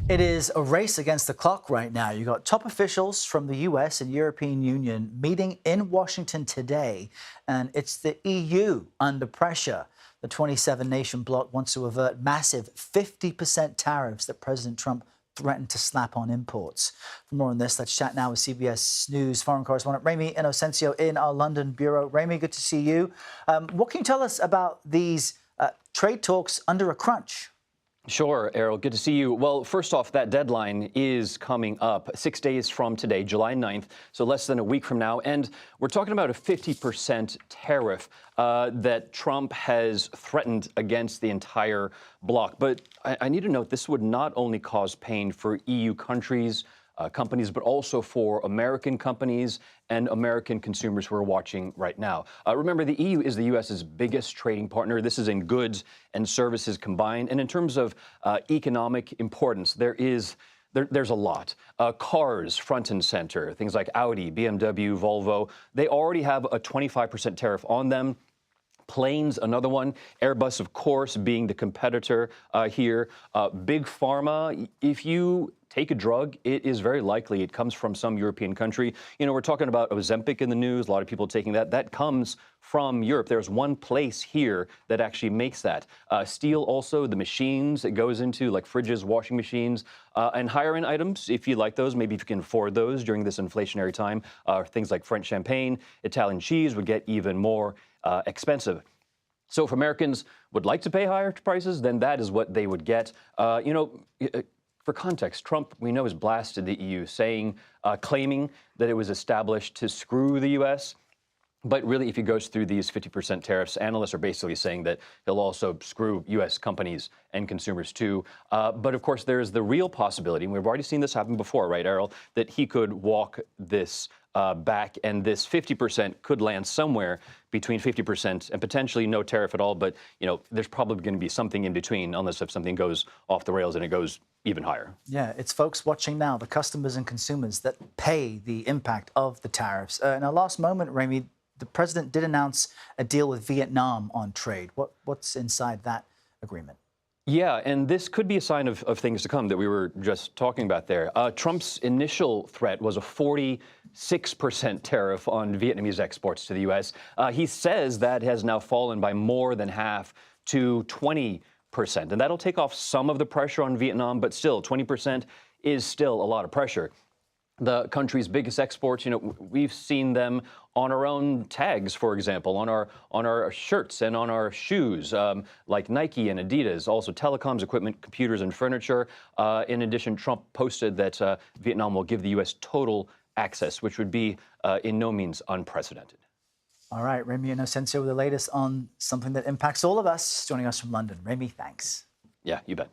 It is a race against the clock right now. You've got top officials from the US and European Union meeting in Washington today, and it's the EU under pressure. The 27-nation bloc wants to avert massive 50% tariffs that President Trump threatened to slap on imports. For more on this, let's chat now with CBS News foreign correspondent Ramy Inocencio in our London bureau. Ramy, good to see you. What can you tell us about these trade talks under a crunch? Sure, Errol. Good to see you. Well, first off, that deadline is coming up 6 days from today, July 9th, so less than a week from now. And we're talking about a 50% tariff that Trump has threatened against the entire bloc. But I need to note this would not only cause pain for EU countries, companies, but also for American companies and American consumers who are watching right now. Remember, the EU is the U.S.'s biggest trading partner. This is in goods and services combined. And in terms of economic importance, there's a lot. Cars, front and center, things like Audi, BMW, Volvo, they already have a 25% tariff on them. Planes, another one. Airbus, of course, being the competitor here. Big Pharma, if you take a drug, it is very likely it comes from some European country. You know, we're talking about Ozempic in the news, a lot of people taking that. That comes from Europe. There's one place here that actually makes that. Steel also, the machines it goes into, like fridges, washing machines, and higher-end items, if you like those, maybe if you can afford those during this inflationary time, things like French champagne, Italian cheese would get even more expensive. So if Americans would like to pay higher prices, then that is what they would get. For context, Trump, we know, has blasted the EU, claiming that it was established to screw the U.S., but really, if he goes through these 50% tariffs, analysts are basically saying that he'll also screw U.S. companies and consumers too. But of course, there's the real possibility, and we've already seen this happen before, right, Errol, that he could walk this back, and this 50% could land somewhere between 50% and potentially no tariff at all. But, you know, there's probably going to be something in between, unless if something goes off the rails and it goes even higher. Yeah, it's folks watching now, the customers and consumers, that pay the impact of the tariffs. In our last moment, Ramy, the president did announce a deal with Vietnam on trade. What's inside that agreement? Yeah, and this could be a sign of things to come that we were just talking about there. Trump's initial threat was a 46% tariff on Vietnamese exports to the U.S. He says that has now fallen by more than half to 20%. And that'll take off some of the pressure on Vietnam, but still, 20% is still a lot of pressure. The country's biggest exports, you know, we've seen them on our own tags, for example, on our shirts and on our shoes, like Nike and Adidas, also telecoms equipment, computers and furniture. In addition, Trump posted that Vietnam will give the U.S. total access, which would be in no means unprecedented. All right, Ramy Inocencio with the latest on something that impacts all of us, joining us from London. Ramy, thanks. Yeah, you bet.